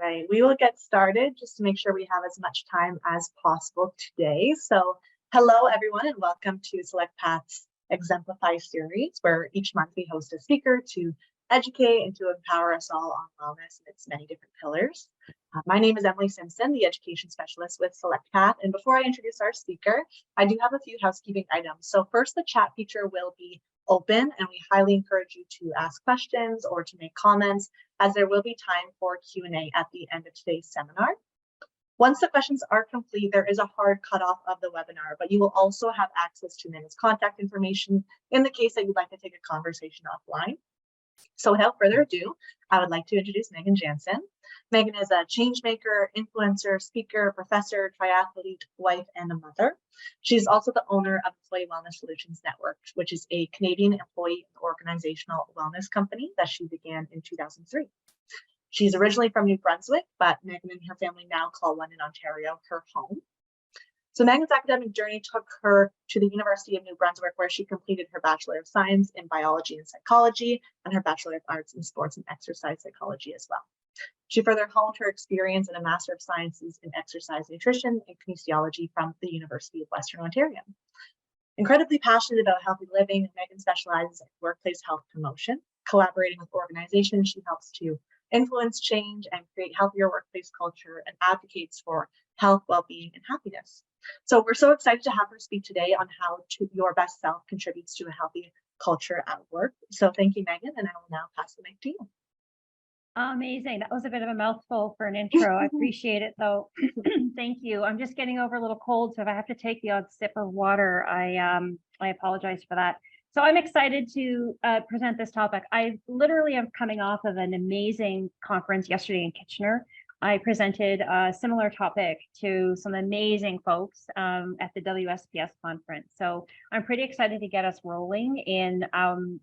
right, we will get started just to make sure we have as much time as possible today. So, hello everyone, and welcome to Select Path's Exemplify series, where each month we host a speaker to educate and to empower us all on wellness and its many different pillars. My name is Emily Simpson, the education specialist with Select Path. And before I introduce our speaker, I do have a few housekeeping items. So first, the chat feature will be open, and we highly encourage you to ask questions or to make comments, as there will be time for Q&A at the end of today's seminar. Once the questions are complete, there is a hard cutoff of the webinar, but you will also have access to Megan's contact information in the case that you'd like to take a conversation offline. So without further ado, I would like to introduce Megan Jansen. Megan is a change maker, influencer, speaker, professor, triathlete, wife, and a mother. She's also the owner of Employee Wellness Solutions Network, which is a Canadian employee and organizational wellness company that she began in 2003. She's originally from New Brunswick, but Megan and her family now call London, Ontario, her home. So Megan's academic journey took her to the University of New Brunswick, where she completed her Bachelor of Science in Biology and Psychology and her Bachelor of Arts in Sports and Exercise Psychology as well. She further honed her experience in a Master of Sciences in Exercise Nutrition and Kinesiology from the University of Western Ontario. Incredibly passionate about healthy living, Megan specializes in workplace health promotion. Collaborating with organizations, she helps to influence change and create healthier workplace culture and advocates for health, well-being, and happiness. So we're so excited to have her speak today on how your best self contributes to a healthy culture at work. So thank you, Megan, and I will now pass the mic to you. Amazing. That was a bit of a mouthful for an intro. I appreciate it, though. Thank you. I'm just getting over a little cold, so if I have to take the odd sip of water, I apologize for that. So I'm excited to present this topic. I literally am coming off of an amazing conference yesterday in Kitchener. I presented a similar topic to some amazing folks at the WSPS conference. So I'm pretty excited to get us rolling in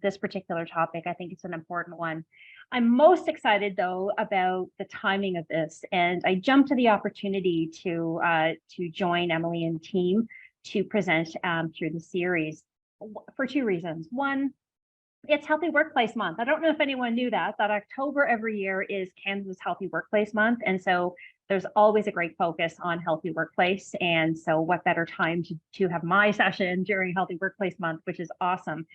this particular topic. I think it's an important one. I'm most excited, though, about the timing of this, and I jumped to the opportunity to join Emily and team to present through the series for two reasons. One, it's Healthy Workplace Month. I don't know if anyone knew that October every year is Canada's Healthy Workplace Month, and so there's always a great focus on healthy workplace. And so what better time to have my session during Healthy Workplace Month, which is awesome.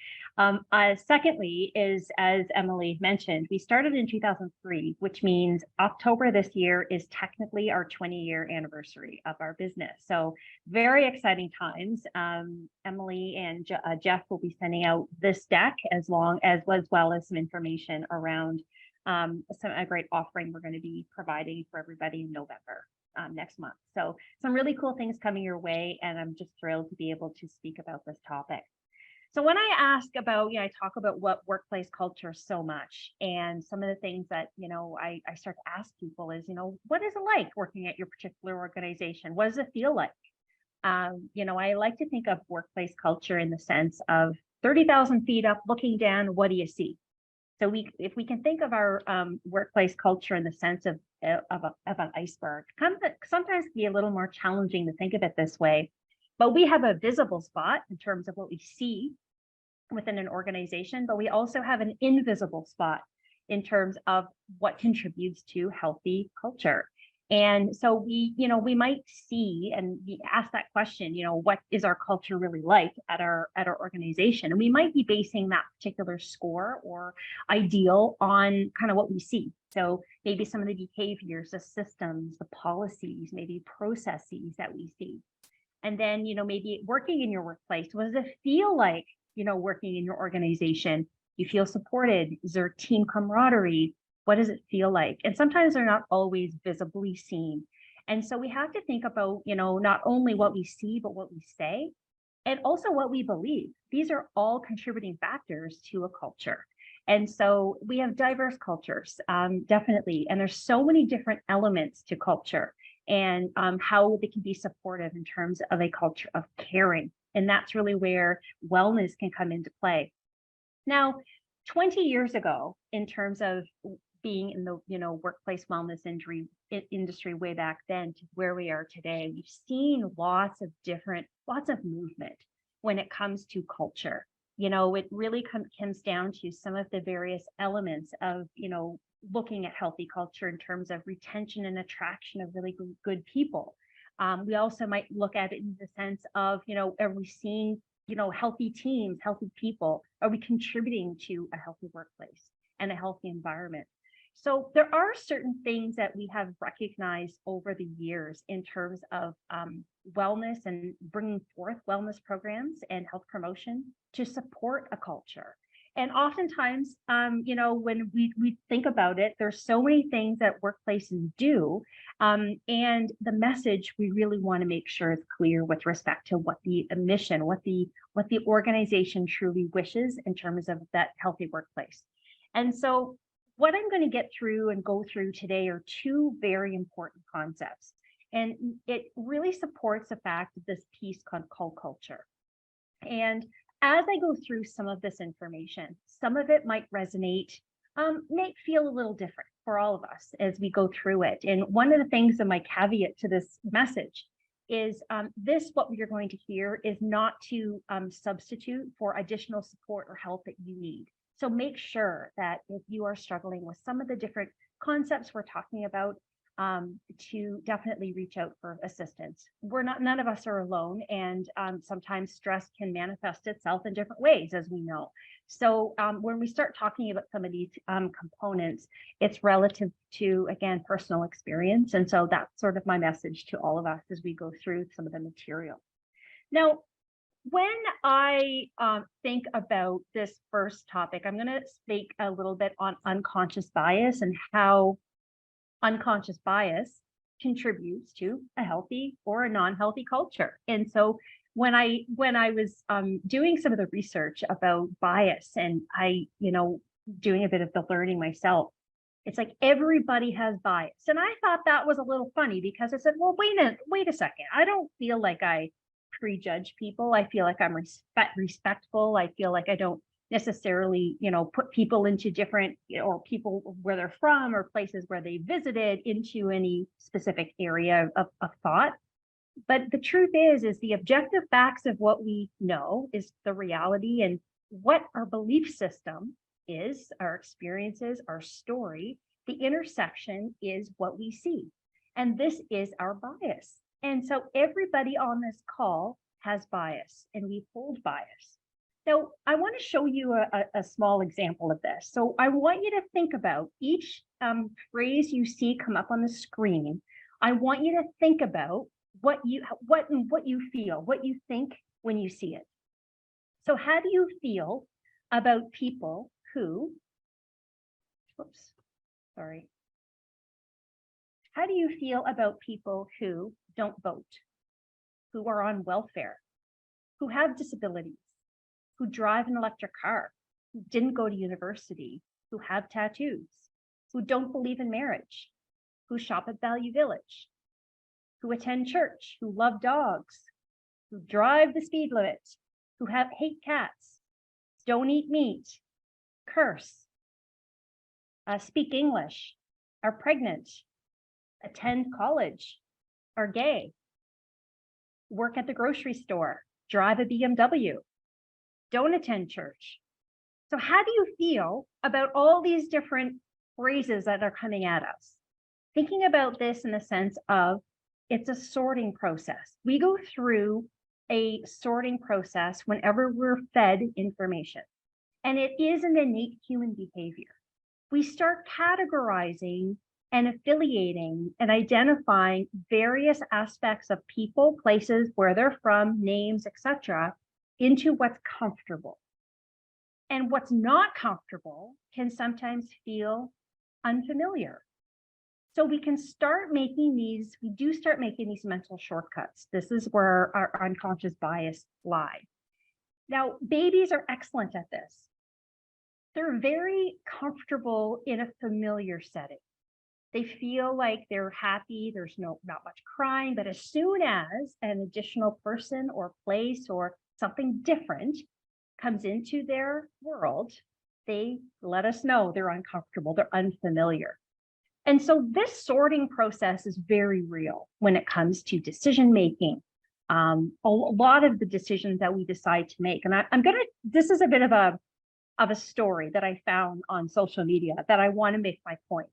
Secondly is, as Emily mentioned, we started in 2003, which means October this year is technically our 20-year anniversary of our business. So very exciting times. Emily and Jeff will be sending out this deck as well as some information around a great offering we're going to be providing for everybody in November next month. So some really cool things coming your way, and I'm just thrilled to be able to speak about this topic. So when I ask about, I talk about what workplace culture so much, and some of the things that, I start to ask people is, what is it like working at your particular organization? What does it feel like? I like to think of workplace culture in the sense of 30,000 feet up, looking down, what do you see? So if we can think of our workplace culture in the sense of an iceberg, sometimes it can be a little more challenging to think of it this way, but we have a visible spot in terms of what we see within an organization, but we also have an invisible spot in terms of what contributes to healthy culture. And so we might see and ask that question, what is our culture really like at our organization? And we might be basing that particular score or ideal on kind of what we see. So maybe some of the behaviors, the systems, the policies, maybe processes that we see. And then, maybe working in your workplace, what does it feel like, working in your organization? You feel supported? Is there team camaraderie? What does it feel like? And sometimes they're not always visibly seen. And so we have to think about, not only what we see, but what we say, and also what we believe. These are all contributing factors to a culture. And so we have diverse cultures, definitely. And there's so many different elements to culture and how they can be supportive in terms of a culture of caring. And that's really where wellness can come into play. Now, 20 years ago, in terms of being in the workplace wellness industry way back then to where we are today, we've seen lots of movement when it comes to culture. it really comes down to some of the various elements of, looking at healthy culture in terms of retention and attraction of really good people. We also might look at it in the sense of, are we seeing, healthy teams, healthy people? Are we contributing to a healthy workplace and a healthy environment? So there are certain things that we have recognized over the years in terms of wellness and bringing forth wellness programs and health promotion to support a culture. And oftentimes, when we think about it, there's so many things that workplaces do. And the message we really want to make sure is clear with respect to what the mission, what the organization truly wishes in terms of that healthy workplace. And so what I'm going to get through and go through today are two very important concepts. And it really supports the fact of this piece called culture. And as I go through some of this information, some of it might resonate, may feel a little different for all of us as we go through it. And one of the things in my caveat to this message is what you're going to hear is not to substitute for additional support or help that you need. So make sure that if you are struggling with some of the different concepts we're talking about, to definitely reach out for assistance. None of us are alone, and sometimes stress can manifest itself in different ways, as we know. So when we start talking about some of these components, it's relative to, again, personal experience. And so that's sort of my message to all of us as we go through some of the material. Now, when I think about this first topic, I'm going to speak a little bit on unconscious bias and how unconscious bias contributes to a healthy or a non-healthy culture. And so when I was doing some of the research about bias and doing a bit of the learning myself, it's like everybody has bias. And I thought that was a little funny because I said, well, wait a second. I don't feel like I prejudge people. I feel like I'm respectful. I feel like I don't necessarily, put people into different, or people where they're from or places where they visited into any specific area of thought. But the truth is the objective facts of what we know is the reality, and what our belief system is, our experiences, our story, the intersection is what we see. And this is our bias. And so everybody on this call has bias, and we hold bias. So I want to show you a small example of this. So I want you to think about each phrase you see come up on the screen. I want you to think about what you feel, what you think when you see it. So how do you feel about people who, how do you feel about people who don't vote, who are on welfare, who have disabilities, who drive an electric car, who didn't go to university, who have tattoos, who don't believe in marriage, who shop at Value Village, who attend church, who love dogs, who drive the speed limit, who hate cats, don't eat meat, curse, speak English, are pregnant, attend college, are gay, work at the grocery store, drive a BMW, don't attend church. So how do you feel about all these different phrases that are coming at us? Thinking about this in the sense of it's a sorting process. We go through a sorting process whenever we're fed information, and it is an innate human behavior. We start categorizing and affiliating and identifying various aspects of people, places, where they're from, names, etc., into what's comfortable. And what's not comfortable can sometimes feel unfamiliar. So we can start making these mental shortcuts. This is where our unconscious bias lie. Now, babies are excellent at this. They're very comfortable in a familiar setting. They feel like they're happy, there's not much crying, but as soon as an additional person or place or something different comes into their world, they let us know they're uncomfortable, they're unfamiliar. And so this sorting process is very real when it comes to decision making, a lot of the decisions that we decide to make. And this is a bit of a story that I found on social media that I want to make my point.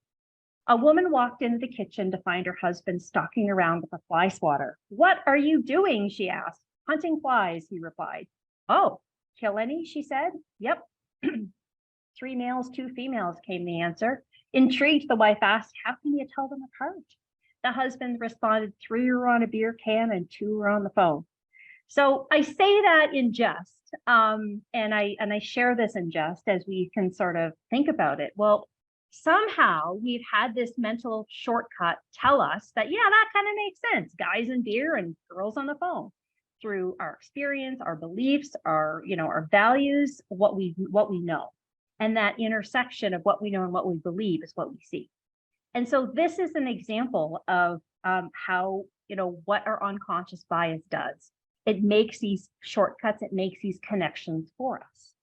A woman walked into the kitchen to find her husband stalking around with a fly swatter. "What are you doing?" she asked. "Hunting flies," he replied. "Oh, kill any?" she said. "Yep." 3 males, 2 females, came the answer. Intrigued, the wife asked, "How can you tell them apart?" The husband responded, 3 were on a beer can and 2 were on the phone. So I say that in jest, and I share this in jest as we can sort of think about it. Well, somehow we've had this mental shortcut tell us that, yeah, that kind of makes sense. Guys and beer and girls on the phone. Through our experience, our beliefs, our values, what we know. And that intersection of what we know and what we believe is what we see. And so this is an example of how, what our unconscious bias does. It makes these shortcuts, it makes these connections for us.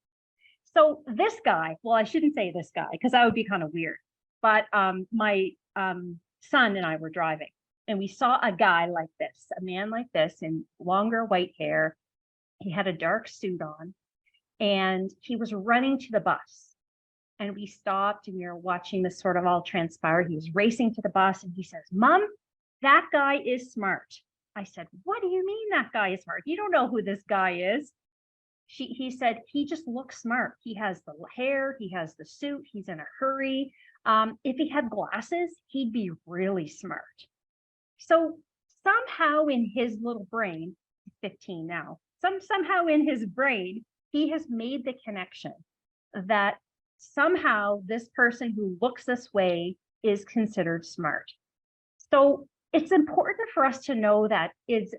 So this guy, well, I shouldn't say this guy because that would be kind of weird, but my son and I were driving and we saw a guy like this, a man like this in longer white hair. He had a dark suit on and he was running to the bus. And we stopped and we were watching this sort of all transpire. He was racing to the bus and he says, "Mom, that guy is smart." I said, "What do you mean that guy is smart? You don't know who this guy is." He said, "He just looks smart. He has the hair, he has the suit, he's in a hurry. If he had glasses, he'd be really smart." So somehow in his little brain, he's 15 now, somehow in his brain, he has made the connection that somehow this person who looks this way is considered smart. So it's important for us to know that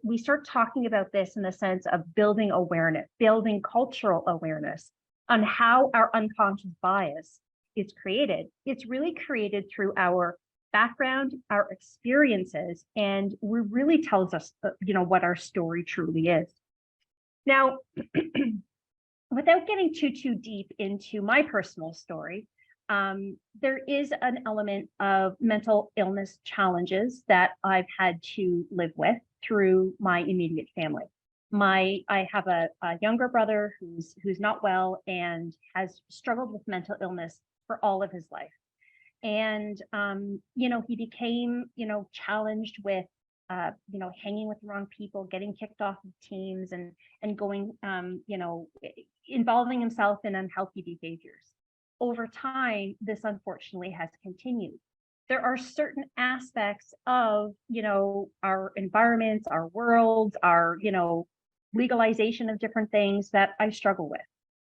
we start talking about this in the sense of building awareness, building cultural awareness on how our unconscious bias is created. It's really created through our background, our experiences, and it really tells us, what our story truly is. Now, without getting too deep into my personal story, there is an element of mental illness challenges that I've had to live with through my immediate family. I have a younger brother who's not well and has struggled with mental illness for all of his life. And he became challenged with hanging with the wrong people, getting kicked off of teams, and going involving himself in unhealthy behaviors. Over time, this unfortunately has continued. There are certain aspects of, our environments, our worlds, our, legalization of different things that I struggle with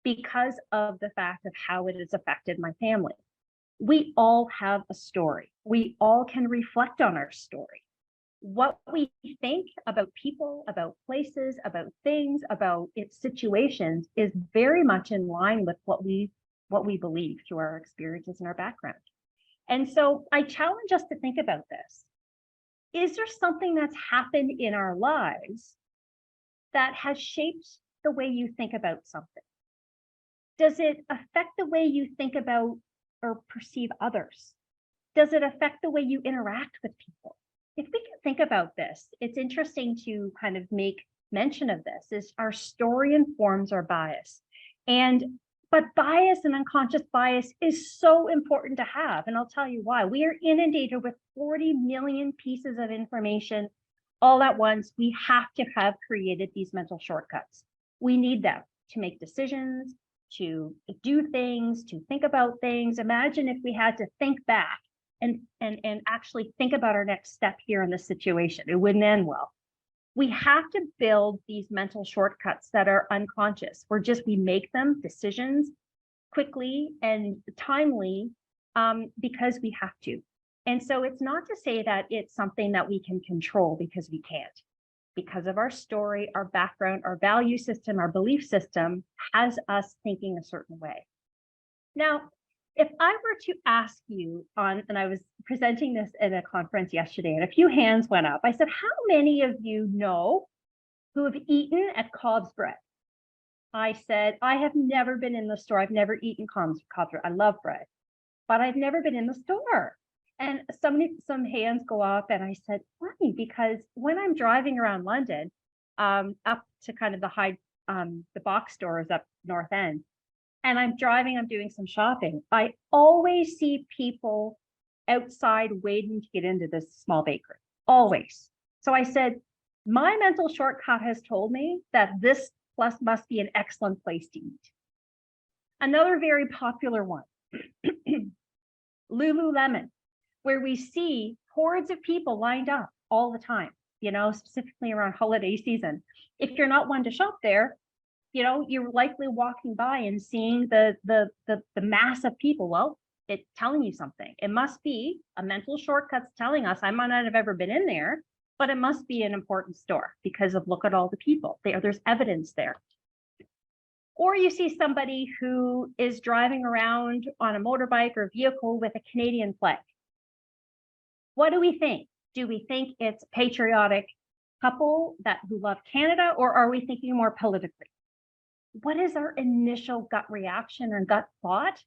because of the fact of how it has affected my family. We all have a story. We all can reflect on our story. What we think about people, about places, about things, about its situations is very much in line with what we believe through our experiences and our background. And so I challenge us to think about this. Is there something that's happened in our lives that has shaped the way you think about something? Does it affect the way you think about or perceive others? Does it affect the way you interact with people? If we can think about this, it's interesting to kind of make mention of this, is our story informs our bias. But bias and unconscious bias is so important to have. And I'll tell you why. We are inundated with 40 million pieces of information all at once. We have to have created these mental shortcuts. We need them to make decisions, to do things, to think about things. Imagine if we had to think back and actually think about our next step here in this situation. It wouldn't end well. We have to build these mental shortcuts that are unconscious. We make them decisions quickly and timely because we have to. And so it's not to say that it's something that we can control, because we can't. Because of our story, our background, our value system, our belief system has us thinking a certain way. Now, if I were to ask you and I was presenting this at a conference yesterday and a few hands went up, I said, how many of you know who have eaten at Cobb's bread? I said, I have never been in the store. I've never eaten Cobb's bread. I love bread, but I've never been in the store. And some hands go up and I said, funny, because when I'm driving around London, up to kind of the box stores up North End. And I'm driving, I'm doing some shopping. I always see people outside waiting to get into this small bakery, always. So I said, my mental shortcut has told me that this plus must be an excellent place to eat. Another very popular one, Lululemon, where we see hordes of people lined up all the time, specifically around holiday season. If you're not one to shop there, you're likely walking by and seeing the mass of people. Well, it's telling you something. It must be a mental shortcut telling us, I might not have ever been in there, but it must be an important store because of look at all the people. There's evidence there. Or you see somebody who is driving around on a motorbike or vehicle with a Canadian flag. What do we think? Do we think it's a patriotic couple who love Canada, or are we thinking more politically? What is our initial gut reaction or gut thought?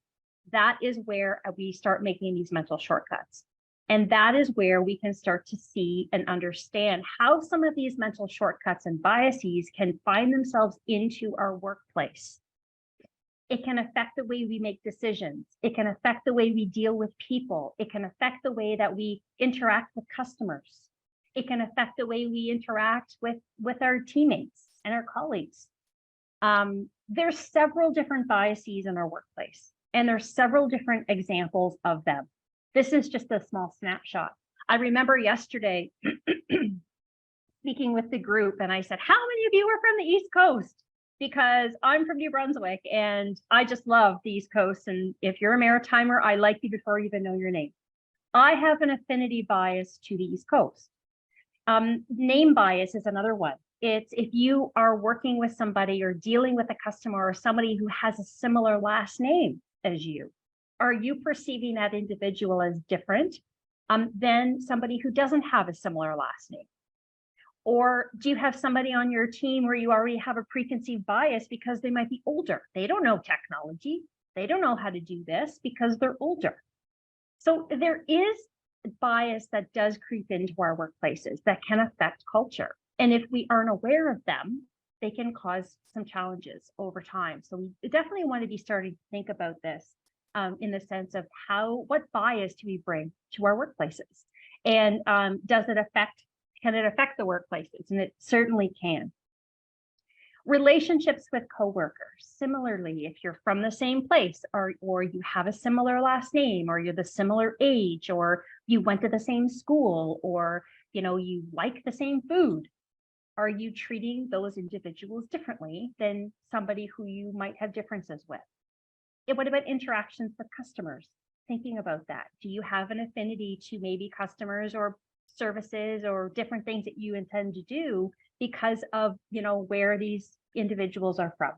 That is where we start making these mental shortcuts. And that is where we can start to see and understand how some of these mental shortcuts and biases can find themselves into our workplace. It can affect the way we make decisions. It can affect the way we deal with people. It can affect the way that we interact with customers. It can affect the way we interact with our teammates and our colleagues. There's several different biases in our workplace, and there's several different examples of them. This is just a small snapshot. I remember yesterday speaking with the group, and I said, how many of you are from the East Coast? Because I'm from New Brunswick, and I just love the East Coast. And if you're a Maritimer, I like you before you even know your name. I have an affinity bias to the East Coast. Name bias is another one. It's if you are working with somebody or dealing with a customer or somebody who has a similar last name as you, are you perceiving that individual as different than somebody who doesn't have a similar last name? Or do you have somebody on your team where you already have a preconceived bias because they might be older? They don't know technology. They don't know how to do this because they're older. So there is bias that does creep into our workplaces that can affect culture. And if we aren't aware of them, they can cause some challenges over time. So we definitely want to be starting to think about this in the sense of what bias do we bring to our workplaces? And can it affect the workplaces? And it certainly can. Relationships with coworkers. Similarly, if you're from the same place or you have a similar last name, or you're the similar age, or you went to the same school, or you like the same food, are you treating those individuals differently than somebody who you might have differences with? What about interactions with customers? Thinking about that. Do you have an affinity to maybe customers or services or different things that you intend to do because of where these individuals are from?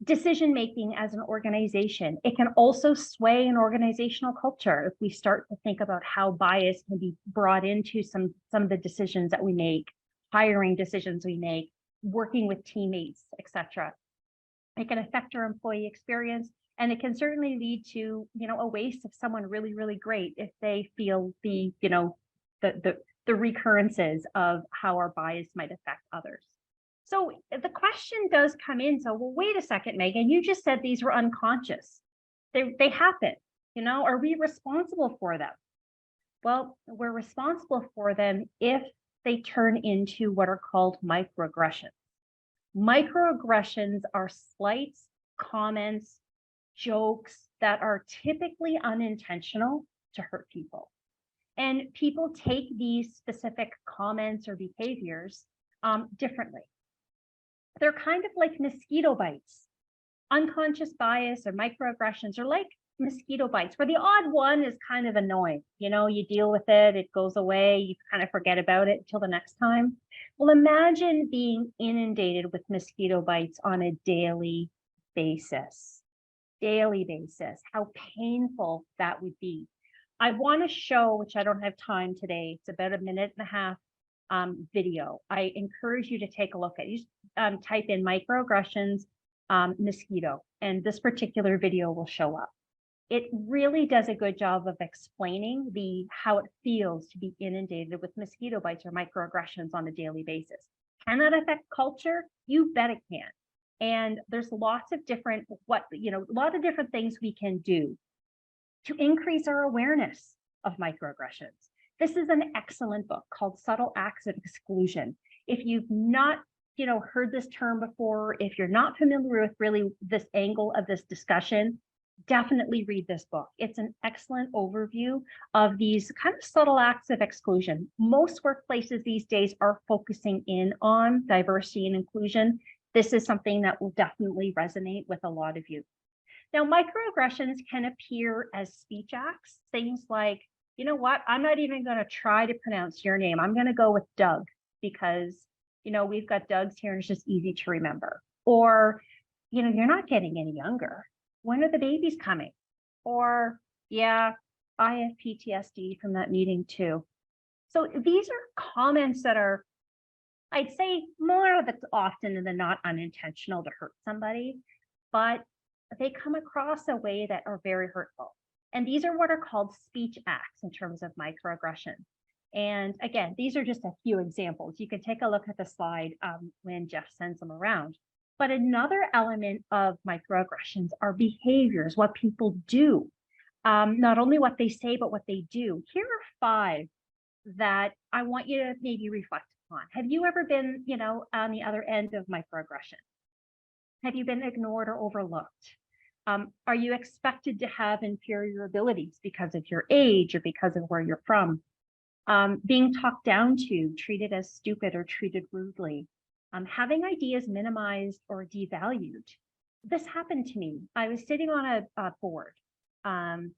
Decision making as an organization, it can also sway an organizational culture if we start to think about how bias can be brought into some of the decisions that we make, hiring decisions we make, working with teammates, etc. It can affect our employee experience, and it can certainly lead to a waste of someone really, really great if they feel the recurrences of how our bias might affect others. So the question does come in. So, well, wait a second, Megan, you just said these were unconscious. They happen, are we responsible for them? Well, we're responsible for them if they turn into what are called microaggressions. Microaggressions are slights, comments, jokes that are typically unintentional to hurt people. And people take these specific comments or behaviors differently. They're kind of like mosquito bites. Unconscious bias or microaggressions are like mosquito bites, where the odd one is kind of annoying. You deal with it, it goes away, you kind of forget about it until the next time. Well, imagine being inundated with mosquito bites on a daily basis. How painful that would be. I want to show, which I don't have time today, it's about a minute and a half video. I encourage you to take a look at it. You just type in microaggressions mosquito, and this particular video will show up. It really does a good job of explaining how it feels to be inundated with mosquito bites or microaggressions on a daily basis. Can that affect culture? You bet it can. And there's lots of different a lot of different things we can do to increase our awareness of microaggressions. This is an excellent book called Subtle Acts of Exclusion. If you've not, heard this term before, if you're not familiar with really this angle of this discussion, definitely read this book. It's an excellent overview of these kind of subtle acts of exclusion. Most workplaces these days are focusing in on diversity and inclusion. This is something that will definitely resonate with a lot of you. Now, microaggressions can appear as speech acts, things like, you know what, I'm not even going to try to pronounce your name. I'm going to go with Doug because, we've got Dougs here and it's just easy to remember. Or, you're not getting any younger. When are the babies coming? Or, yeah, I have PTSD from that meeting too. So these are comments that are, I'd say more of it's often than not unintentional to hurt somebody, but they come across a way that are very hurtful. And these are what are called speech acts in terms of microaggression. And again, these are just a few examples. You can take a look at the slide when Jeff sends them around. But another element of microaggressions are behaviors, what people do. Not only what they say, but what they do. Here are 5 that I want you to maybe reflect on. Have you ever been, on the other end of microaggression? Have you been ignored or overlooked? Are you expected to have inferior abilities because of your age or because of where you're from? Being talked down to, treated as stupid or treated rudely, having ideas minimized or devalued. This happened to me. I was sitting on a board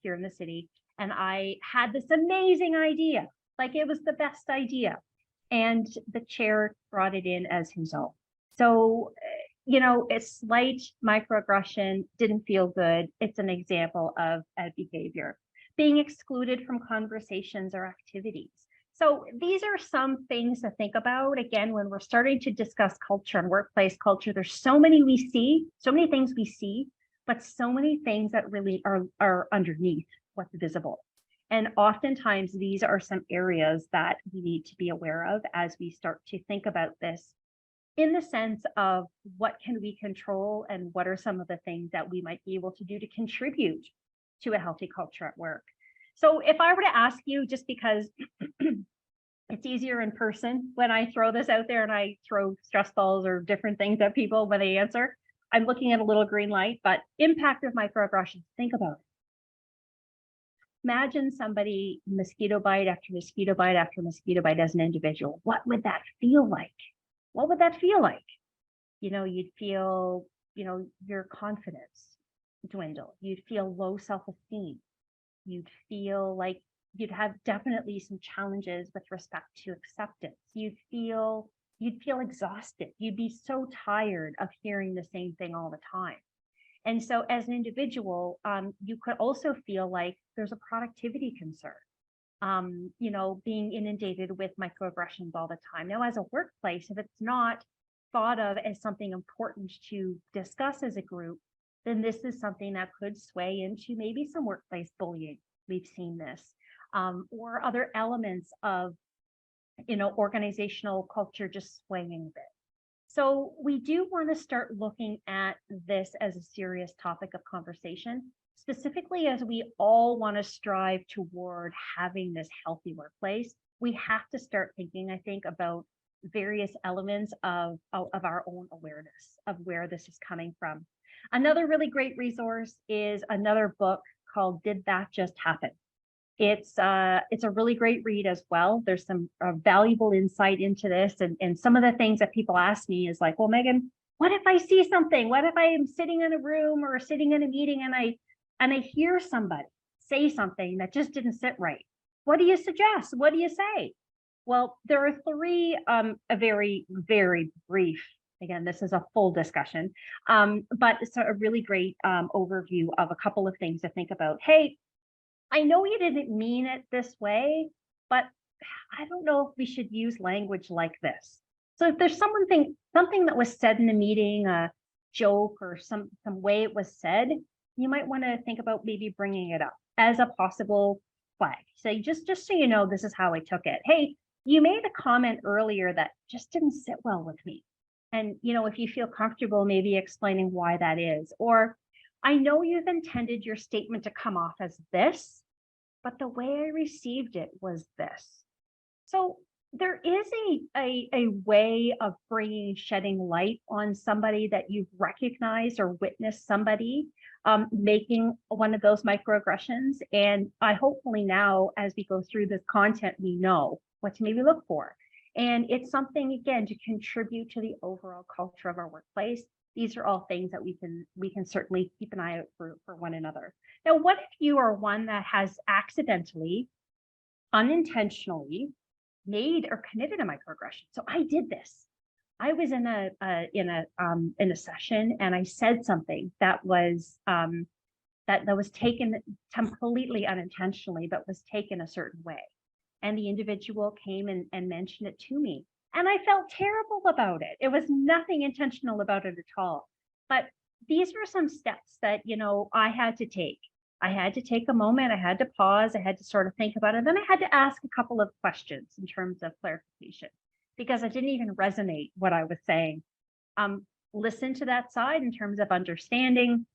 here in the city, and I had this amazing idea, like it was the best idea. And the chair brought it in as his own. So, a slight microaggression, didn't feel good. It's an example of a behavior. Being excluded from conversations or activities. So these are some things to think about. Again, when we're starting to discuss culture and workplace culture, there's so many things we see, but so many things that really are underneath what's visible. And oftentimes these are some areas that we need to be aware of as we start to think about this in the sense of what can we control and what are some of the things that we might be able to do to contribute to a healthy culture at work. So if I were to ask you, just because it's easier in person when I throw this out there and I throw stress balls or different things at people when they answer, I'm looking at a little green light, but impact of microaggressions, think about it. Imagine somebody mosquito bite after mosquito bite after mosquito bite as an individual. What would that feel like? What would that feel like? You'd feel, your confidence dwindle. You'd feel low self-esteem. You'd feel like you'd have definitely some challenges with respect to acceptance. You'd feel exhausted. You'd be so tired of hearing the same thing all the time. And so as an individual, you could also feel like there's a productivity concern. Being inundated with microaggressions all the time. Now, as a workplace, if it's not thought of as something important to discuss as a group, then this is something that could sway into maybe some workplace bullying. We've seen this, or other elements of, organizational culture just swaying a bit. So we do want to start looking at this as a serious topic of conversation, specifically as we all want to strive toward having this healthy workplace. We have to start thinking, I think, about various elements of our own awareness of where this is coming from. Another really great resource is another book called Did That Just Happen? It's a really great read as well. There's some valuable insight into this. And some of the things that people ask me is like, well, Megan, what if I see something? What if I am sitting in a room or sitting in a meeting and I hear somebody say something that just didn't sit right? What do you suggest? What do you say? Well, there are 3, a very, very brief, again, this is a full discussion, but it's a really great overview of a couple of things to think about. Hey, I know you didn't mean it this way, but I don't know if we should use language like this. So if there's something that was said in the meeting, a joke or some way it was said, you might want to think about maybe bringing it up as a possible flag. Say, just so you know, this is how I took it. Hey, you made a comment earlier that just didn't sit well with me. And, if you feel comfortable, maybe explaining why that is, or I know you've intended your statement to come off as this, but the way I received it was this. So there is a way of shedding light on somebody that you've recognized or witnessed somebody making one of those microaggressions. And I hopefully now, as we go through this content, we know what to maybe look for. And it's something, again, to contribute to the overall culture of our workplace. These are all things that we can certainly keep an eye out for one another. Now, what if you are one that has accidentally, unintentionally made or committed a microaggression? So I did this. I was in a session and I said something that was that was taken completely unintentionally, but was taken a certain way. And the individual came and mentioned it to me. And I felt terrible about it. It was nothing intentional about it at all. But these were some steps that, I had to take. I had to take a moment. I had to pause. I had to sort of think about it. Then I had to ask a couple of questions in terms of clarification, because it didn't even resonate what I was saying. Listen to that side in terms of understanding.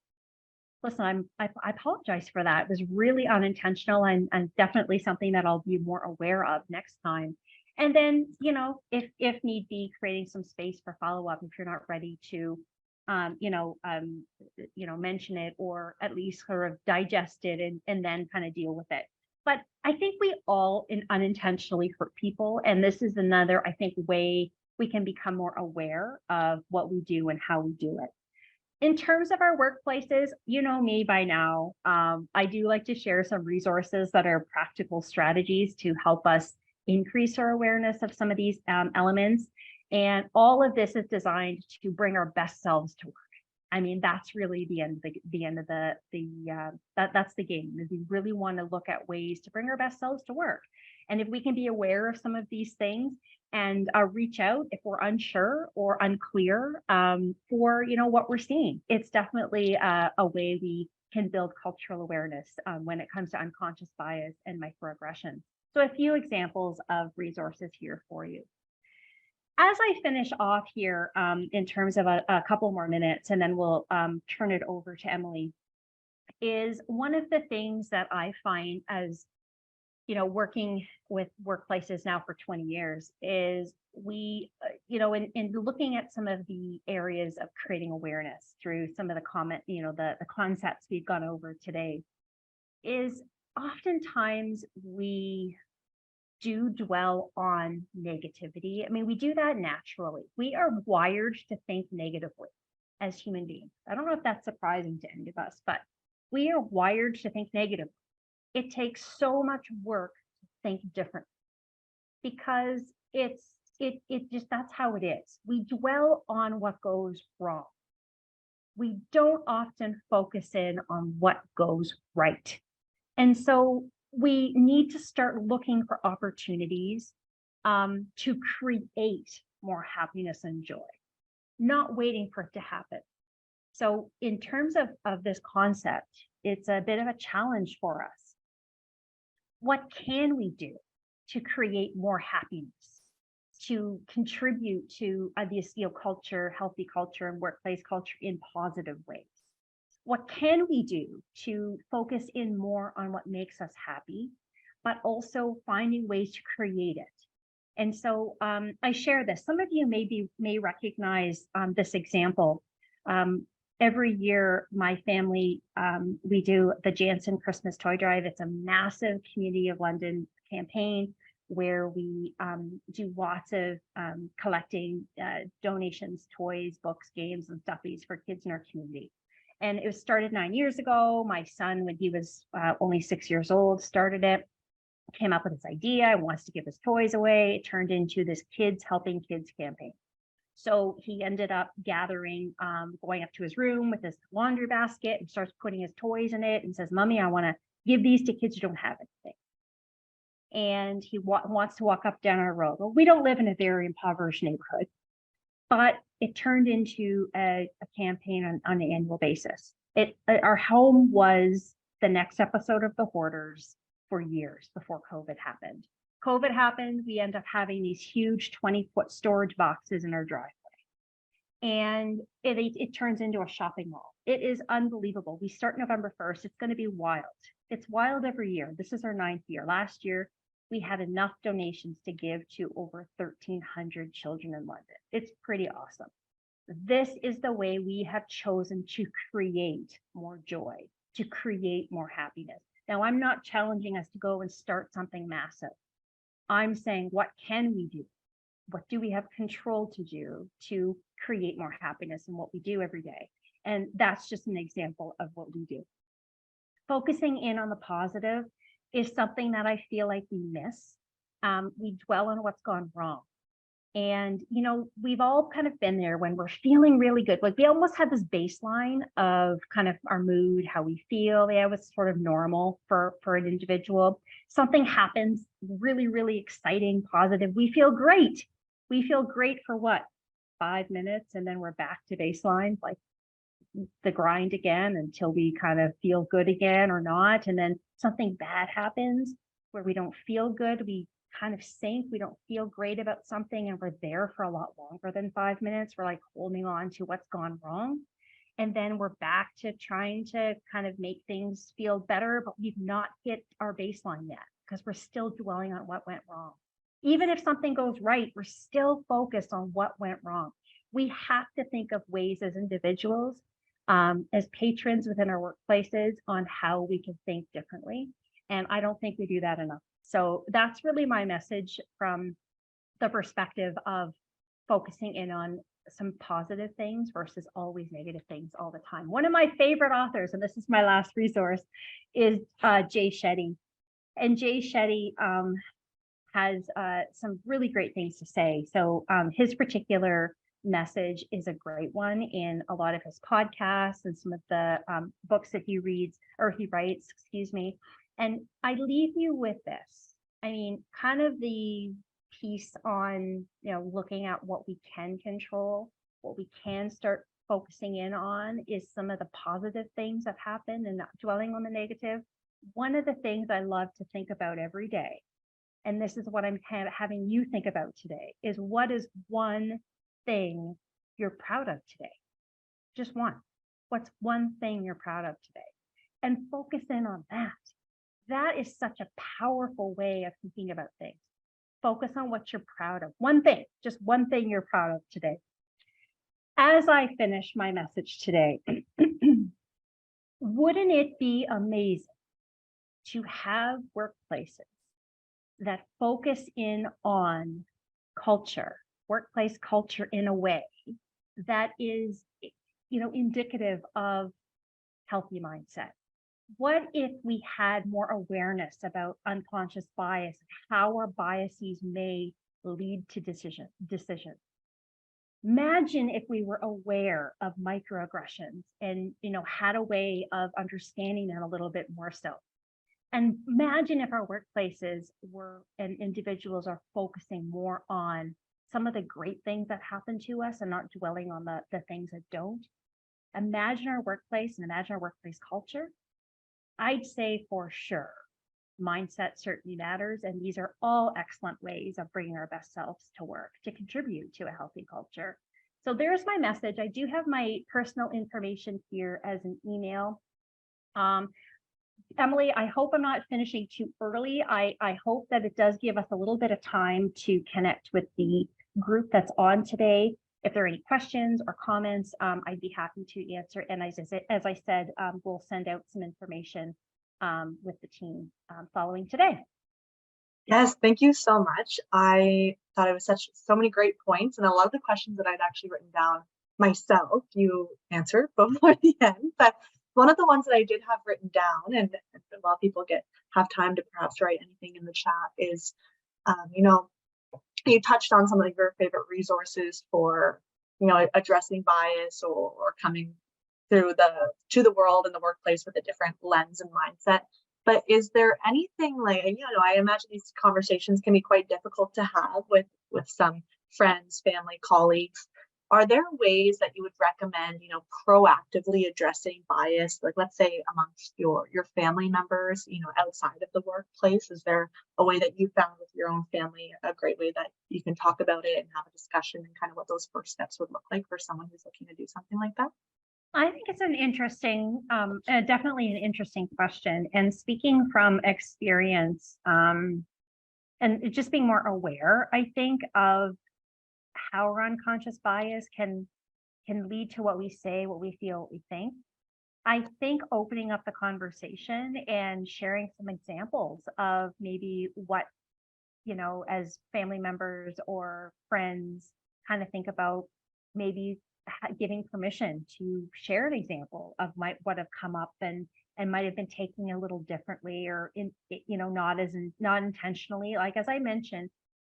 Listen, I apologize for that. It was really unintentional and definitely something that I'll be more aware of next time. And then, if need be, creating some space for follow-up if you're not ready to, mention it, or at least sort of digest it and then kind of deal with it. But I think we all unintentionally hurt people. And this is another, I think, way we can become more aware of what we do and how we do it. In terms of our workplaces, you know me by now, I do like to share some resources that are practical strategies to help us increase our awareness of some of these elements. And all of this is designed to bring our best selves to work. I mean, that's really that's the game. Is we really want to look at ways to bring our best selves to work. And if we can be aware of some of these things and reach out if we're unsure or unclear for what we're seeing, it's definitely a way we can build cultural awareness when it comes to unconscious bias and microaggression. So a few examples of resources here for you. As I finish off here in terms of a couple more minutes, and then we'll turn it over to Emily, is one of the things that I find as working with workplaces now for 20 years is we, in looking at some of the areas of creating awareness through some of the concepts we've gone over today, is oftentimes we do dwell on negativity. I mean, we do that naturally. We are wired to think negatively as human beings. I don't know if that's surprising to any of us, but we are wired to think negatively. It takes so much work to think differently because it just, that's how it is. We dwell on what goes wrong. We don't often focus in on what goes right. And so we need to start looking for opportunities to create more happiness and joy, not waiting for it to happen. So in terms of this concept, it's a bit of a challenge for us. What can we do to create more happiness, to contribute to this culture, healthy culture and workplace culture in positive ways? What can we do to focus in more on what makes us happy, but also finding ways to create it? And so I share this. Some of you may recognize this example. Every year, my family, we do the Jansen Christmas Toy Drive. It's a massive Community of London campaign where we do lots of collecting donations, toys, books, games, and stuffies for kids in our community. And it was started 9 years ago. My son, when he was only 6 years old, started it, came up with this idea, wants to give his toys away. It turned into this Kids Helping Kids campaign. So he ended up gathering, going up to his room with his laundry basket and starts putting his toys in it and says, "Mommy, I want to give these to kids who don't have anything." And he wants to walk up down our road. Well, we don't live in a very impoverished neighborhood, but it turned into a campaign on an annual basis. Our home was the next episode of The Hoarders for years before COVID happened. COVID happened, we end up having these huge 20-foot storage boxes in our driveway. And it turns into a shopping mall. It is unbelievable. We start November 1st. It's going to be wild. It's wild every year. This is our 9th year. Last year, we had enough donations to give to over 1,300 children in London. It's pretty awesome. This is the way we have chosen to create more joy, to create more happiness. Now, I'm not challenging us to go and start something massive. I'm saying, what can we do? What do we have control to do to create more happiness in what we do every day? And that's just an example of what we do. Focusing in on the positive is something that I feel like we miss. We dwell on what's gone wrong. And, we've all kind of been there when we're feeling really good. Like we almost had this baseline of kind of our mood, how we feel. Yeah, it was sort of normal for an individual. Something happens really, really exciting, positive. We feel great. We feel great for what? 5 minutes, and then we're back to baseline, like the grind again until we kind of feel good again or not. And then something bad happens where we don't feel good. We kind of sink. We don't feel great about something, and we're there for a lot longer than 5 minutes. We're like holding on to what's gone wrong. And then we're back to trying to kind of make things feel better, but we've not hit our baseline yet because we're still dwelling on what went wrong. Even if something goes right, we're still focused on what went wrong. We have to think of ways as individuals, as patrons within our workplaces, on how we can think differently. And I don't think we do that enough. So that's really my message from the perspective of focusing in on some positive things versus always negative things all the time. One of my favorite authors, and this is my last resource, is Jay Shetty. And Jay Shetty has some really great things to say. So his particular message is a great one in a lot of his podcasts and some of the books that he writes, excuse me. And I leave you with this. I mean, kind of the piece on, looking at what we can control, what we can start focusing in on is some of the positive things that happen and not dwelling on the negative. One of the things I love to think about every day, and this is what I'm having you think about today, is what is one thing you're proud of today? Just one. What's one thing you're proud of today? And focus in on that. That is such a powerful way of thinking about things. Focus on what you're proud of. One thing, just one thing you're proud of today. As I finish my message today, wouldn't it be amazing to have workplaces that focus in on culture, workplace culture, in a way that is, indicative of healthy mindset? What if we had more awareness about unconscious bias, how our biases may lead to decisions? Imagine if we were aware of microaggressions and, had a way of understanding them a little bit more so. And imagine if our workplaces and individuals are focusing more on some of the great things that happen to us and not dwelling on the things that don't. Imagine our workplace and imagine our workplace culture. I'd say for sure, mindset certainly matters. And these are all excellent ways of bringing our best selves to work to contribute to a healthy culture. So there's my message. I do have my personal information here as an email. Emily, I hope I'm not finishing too early. I hope that it does give us a little bit of time to connect with the group that's on today. If there are any questions or comments, I'd be happy to answer. And as I said, we'll send out some information with the team following today. Yes, thank you so much. I thought it was so many great points, and a lot of the questions that I'd actually written down myself, you answered before the end. But one of the ones that I did have written down, and while people have time to perhaps write anything in the chat, is, you touched on some of your favorite resources for, addressing bias or coming through to the world and the workplace with a different lens and mindset. But is there anything like, I imagine these conversations can be quite difficult to have with some friends, family, colleagues. are there ways that you would recommend, proactively addressing bias, like let's say amongst your family members, outside of the workplace? Is there a way that you found with your own family, a great way that you can talk about it and have a discussion and kind of what those first steps would look like for someone who's looking to do something like that? I think it's an interesting, definitely an interesting question. And speaking from experience, and just being more aware, I think, of how our unconscious bias can lead to what we say, what we feel, what we think. I think opening up the conversation and sharing some examples of maybe what, as family members or friends kind of think about, maybe giving permission to share an example of what have come up and might have been taken a little differently, or not intentionally. Like, as I mentioned,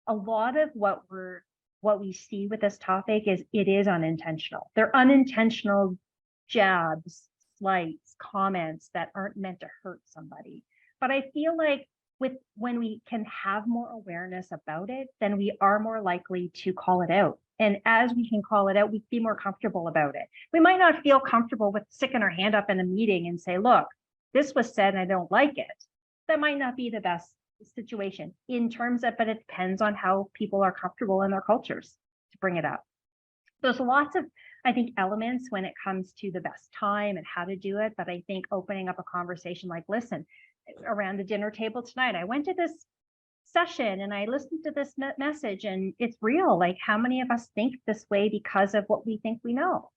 a lot of what we see with this topic is unintentional. They're unintentional jabs, slights, comments that aren't meant to hurt somebody. But I feel like when we can have more awareness about it, then we are more likely to call it out. And as we can call it out, we be more comfortable about it. We might not feel comfortable with sticking our hand up in a meeting and say, look, this was said and I don't like it. That might not be the best situation in terms of, but it depends on how people are comfortable in their cultures to bring it up. There's lots of, I think, elements when it comes to the best time and how to do it. But I think opening up a conversation like, listen, around the dinner table tonight, I went to this session and I listened to this message, and it's real. Like, how many of us think this way because of what we think we know?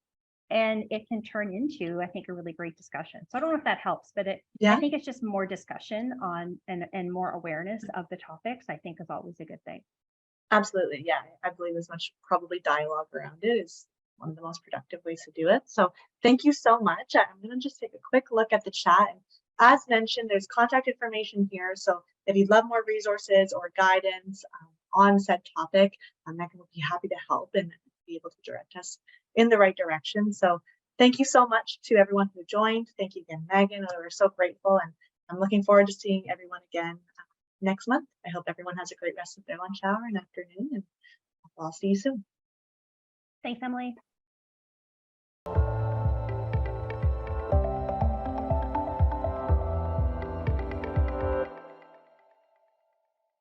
And it can turn into, I think, a really great discussion. So I don't know if that helps, but I think it's just more discussion on and more awareness of the topics, I think, is always a good thing. Absolutely. Yeah. I believe as much probably dialogue around it is one of the most productive ways to do it. So thank you so much. I'm going to just take a quick look at the chat. And as mentioned, there's contact information here. So if you'd love more resources or guidance on said topic, Megan will be happy to help and be able to direct us in the right direction. So thank you so much to everyone who joined. Thank you again, Megan. We're so grateful, and I'm looking forward to seeing everyone again next month. I hope everyone has a great rest of their lunch hour and afternoon, and I'll see you soon. Thanks, Emily.